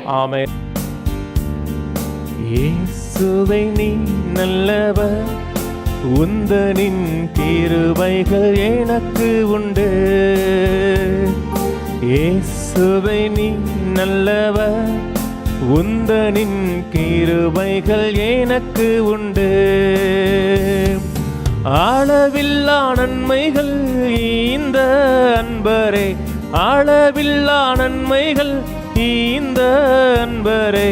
ஆமென். இயேசுவே நீ நல்லவர், உந்தனின் கிருபைகள் எனக்கு உண்டு. இயேசுவே நீ நல்லவர், உந்தனின் கிருபைகள் எனக்கு உண்டு. அளவில்லா நன்மைகள் இந்த அன்பரே, அளவில்லா நன்மைகள் இந்த அன்பரே,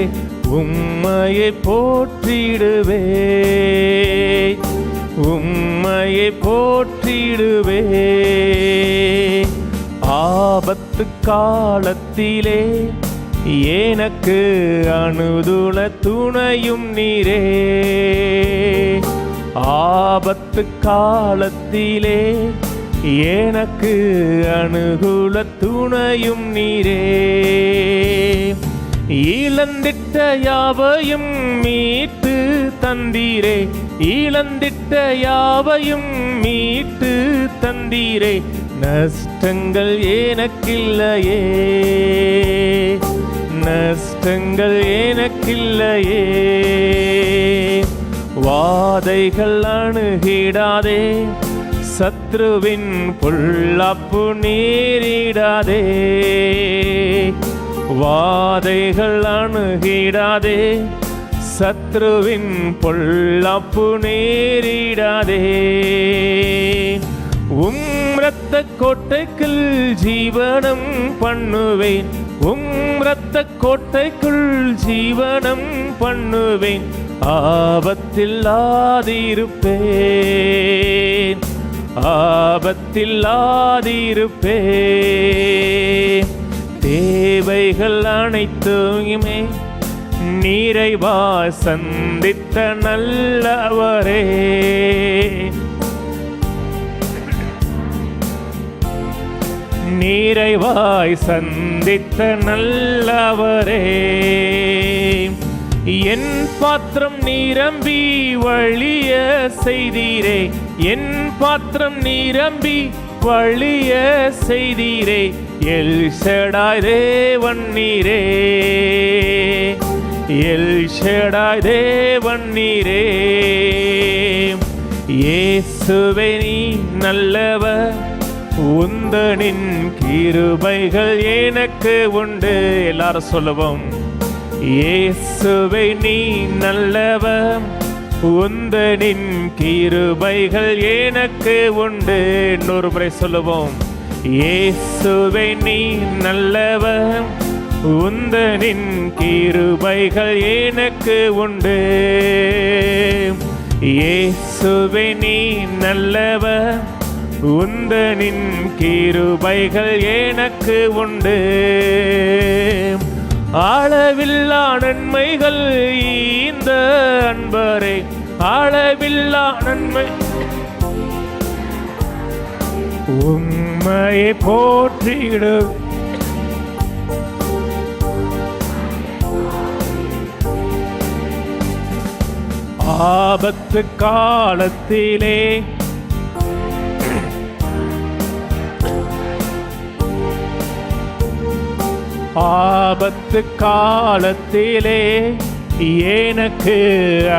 உம்மையை போற்றிடுவே, உம்மையை போற்றிடுவே. ஆபத்து காலத்திலே எனக்கு அனுதுல துணையும் நீரே. ஆபத்து காலத்திலே எனக்கு அனுகூல துணையும் நீரே. இழந்திட்ட யாவையும் மீட்டு தந்தீரே, இழந்திட்ட யாவையும் மீட்டு தந்தீரே. நஷ்டங்கள் எனக்கில்லையே, நஷ்டங்கள் எனக்கில்லையே. வாதைகள் அணுகிடாதே, சத்ருவின் பொல்லாப்பு நேரிடாதே. வாதைகள் அணுகிடாதே, சத்ருவின் பொல்லாப்பு நேரிடாதே. இரத்த கோட்டைக்குள் ஜீவனம் பண்ணுவேன், இரத்த கோட்டைக்குள் ஜீவனம் பண்ணுவேன். ஆபத்தில்லாதிருப்பேன், ஆபத்தில்லாதிருப்பேன். தேவைகள் அனைத்துமே நிறைவா சந்தித்த நல்லவரே. நிறைவாய் சந்தித்த நல்லவரே. என் பாத்திரம் நிரம்பி வழிய செய்தீரே, என் பாத்திரம் நிரம்பி வழிய செய்தீரே. எல் ஷடாய் தேவன் நீரே, எல் ஷடாய் தேவன் நீரே. இயேசுவே நீ நல்லவர், உந்தனின் கிருபைகள் எனக்கு உண்டு. எல்லாரும் சொல்லுவோம். இயேசுவே நீ நல்லவர், உந்தனின் கிருபைகள் எனக்கு உண்டு. இன்னொரு முறை சொல்லுவோம். இயேசுவே நீ நல்லவர், உந்தனின் கிருபைகள் எனக்கு உண்டு. இயேசுவே நீ நல்லவர், உந்தனின் கிருபைகள் எனக்கு உண்டு. அளவில்லா நன்மைகள் இந்த அன்பரே, அளவில்லா நன்மை. உம்மையை போற்றிடு, ஆபத்து காலத்திலே ஆபத்து காலத்திலே எனக்கு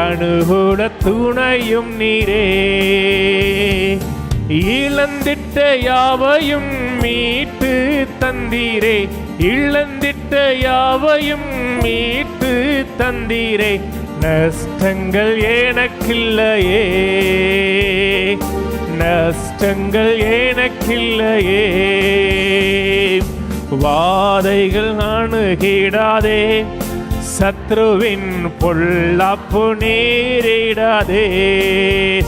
அனுகூல துணையும் நீரே. இழந்திட்ட யாவையும் மீட்டு தந்தீரே, இழந்திட்ட யாவையும் மீட்டு தந்தீரே. நஷ்டங்கள் எனக்கில்லையே, நஷ்டங்கள் எனக்கில்லையே. வாதைகள் அணுகிடாதே, சத்ருவின் பொல்லாப்பு நேரிடாதே.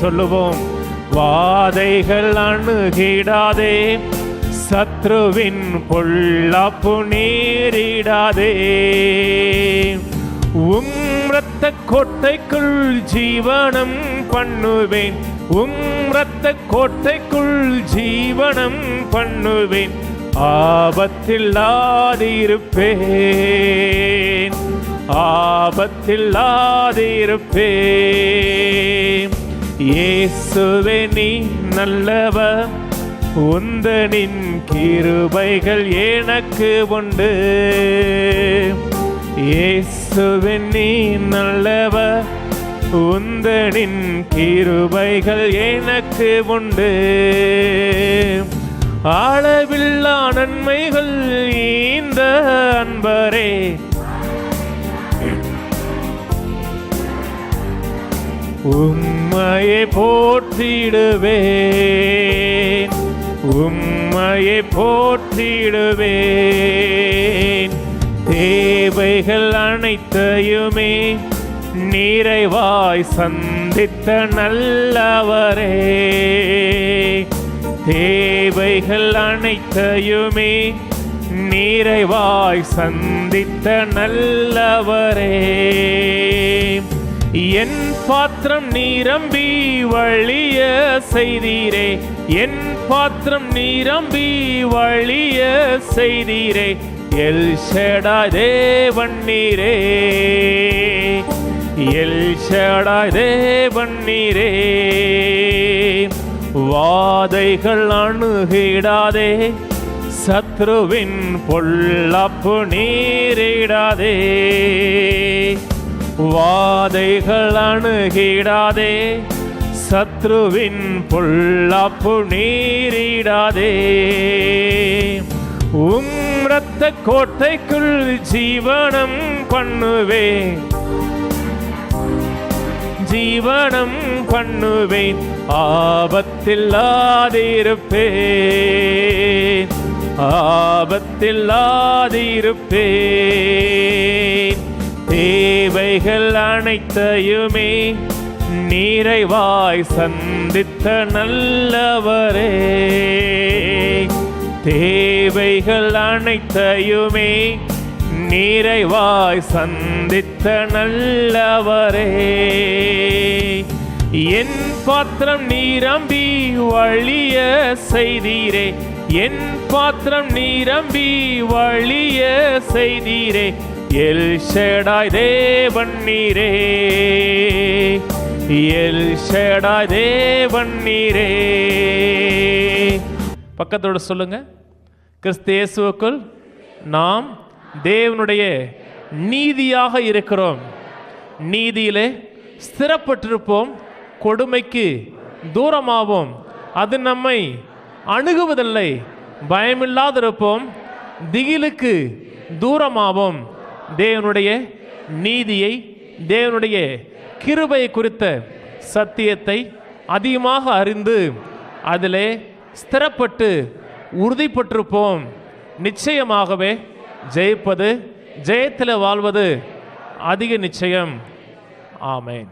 சொல்லுவோம். வாதைகள் அணுகிடாதே, சத்ருவின் பொல்லாப்பு நேரிடாதே. இரத்த கோட்டைக்குள் ஜீவனம் பண்ணுவேன், இரத்த கோட்டைக்குள் ஜீவனம் பண்ணுவேன். ஆபத்தில்லாதிருப்பேன், ஆபத்தில்லாதிருப்பேன். இயேசுவே நீ நல்லவர், உந்தனின் கிருபைகள் எனக்கு உண்டு. இயேசுவே நீ நல்லவர், உந்தனின் கிருபைகள் எனக்கு உண்டு. அளவில்லா நன்மைகள் இந்த அன்பரே, உம்மையை போற்றிடுவேன், உம்மையை போற்றிடுவேன். தேவைகள் அனைத்தையுமே நிறைவாய் சந்தித்த நல்லவரே, தேவைகள் அனைத்தையுமே நிறைவாய் சந்தித்த நல்லவரே. என் பாத்திரம் நிரம்பி வழிய செய்தீரே, என் பாத்திரம் நிரம்பி வழிய செய்தீரே. எல் ஷடாய் தேவன் நீரே, எல் ஷடாய் தேவன் நீரே. வாதைகள் அணுகிடாதே, சத்ருவின் பொல்லாப்பு நீரிடாதே. வாதைகள் அணுகிடாதே, சத்ருவின் பொல்லாப்பு நீரிடாதே. இரத்த கோட்டைக்குள் ஜீவனம் பண்ணுவேன், ஜீவனம் பண்ணுவேன். ஆபத்தில்லாதிருப்பேன், ஆபத்தில்லாதிருப்பேன். தேவைகள் அனைத்தையுமே நிறைவாய் சந்தித்த நல்லவரே, தேவைகள் அனைத்தையுமே நிறைவாய் சந்தித்த நல்லவரே. என் பாத்திரம் நிரம்பி வழிய செய்தீரே, என் பாத்திரம் நிரம்பி வழிய செய்தீரே. எல் ஷடாய் தேவன் நீரே, எல் ஷடாய் தேவன் நீரே. பக்கத்தோடு சொல்லுங்க, கிறிஸ்து இயேசுவுக்குள் நாம் தேவனுடைய நீதியாக இருக்கிறோம், நீதியிலே ஸ்திரப்பட்டிருப்போம், கொடுமைக்கு தூரமாவோம், அது நம்மை அணுகுவதில்லை. பயமில்லாதிருப்போம், திகிலுக்கு தூரமாவோம். தேவனுடைய நீதியை, தேவனுடைய கிருபையை குறித்த சத்தியத்தை அதிகமாக அறிந்து அதிலே ஸ்திரப்பட்டு உறுதிப்பட்டிருப்போம். நிச்சயமாகவே ஜெயிப்பது, ஜெயத்தில் வாழ்வது அதிக நிச்சயம். ஆமென்.